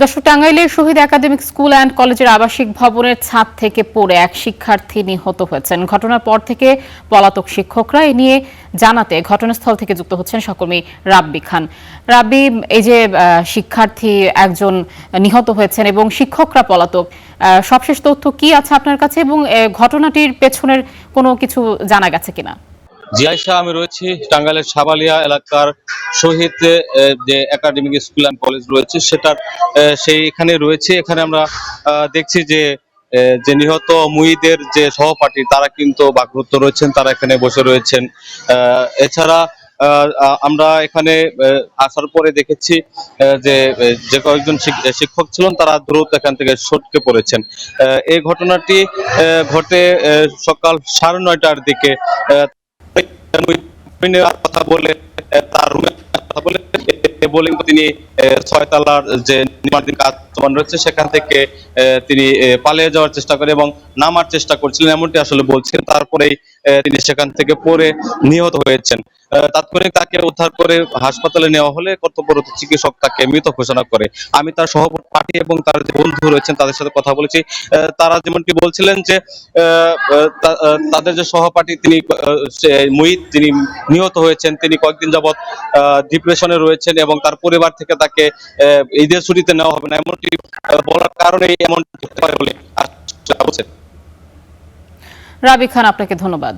দর্শক, টাঙ্গাইলের শহীদ academic school and কলেজের আবাসিক ভবনের ছাদ থেকে পড়ে এক শিক্ষার্থী নিহত হয়েছেন। ঘটনার পর থেকে পলাতক শিক্ষকরা এ নিয়ে জানাতে ঘটনাস্থল থেকে যুক্ত হচ্ছেন সহকর্মী রাব্বি খান। রাব্বি, এই যে শিক্ষার্থী একজন নিহত হয়েছেন এবং শিক্ষকরা পলাতক, সবশেষ তথ্য কি আছে আপনার কাছে এবং ঘটনাটির পেছনের কোনো কিছু জানা গেছে কিনা? জি আয়েশা, আমি রয়েছি টাঙ্গাইলের সাবালিয়া এলাকার শহীদ যে একাডেমিক স্কুল অ্যান্ড কলেজ রয়েছে সেটার সেইখানে রয়েছে। এখানে আমরা দেখছি যে যে নিহত মুহিদের যে সহপাঠী তারা কিন্তু বাকরুদ্ধ রয়েছেন, তারা এখানে বসে রয়েছেন। এছাড়া আমরা এখানে আসার পরে দেখেছি যে যে কয়েকজন শিক্ষক ছিলেন তারা দ্রুত এখান থেকে সটকে পড়েছেন। এই ঘটনাটি ঘটে সকাল 9:30টার দিকে। কথা বলে তার রুমে কথা বলে বলে তিনি 6 তলার যে নির্মাণাধীন কাজ চলমান রয়েছে সেখান থেকে তিনি পালিয়ে যাওয়ার চেষ্টা করে এবং নামার চেষ্টা করছিলেন, এমনটি আসলে বলছিলেন। তারপরেই তিনি সেখান থেকে পড়ে নিহত হয়েছেন। তাৎক্ষণিক তাকে উদ্ধার করে হাসপাতালে নেওয়া হলে কর্তব্যরত চিকিৎসক তাকে মৃত ঘোষণা করে। আমি তার সহপাঠী এবং তার যে বন্ধু রয়েছেন তাদের সাথে কথা বলেছি। তারা যেমনটি বলছিলেন যে তাদের যে সহপাঠী তিনি মুহিত, তিনি নিহত হয়েছেন, তিনি কয়েকদিন যাবৎ ডিপ্রেশনে রয়েছেন এবং তার পরিবার থেকে তাকে ঈদের ছুটিতে নেওয়া হবে না, এমনটি বলার কারণে এমন হতে পারে বলে রাব্বি খান, আপনাকে ধন্যবাদ।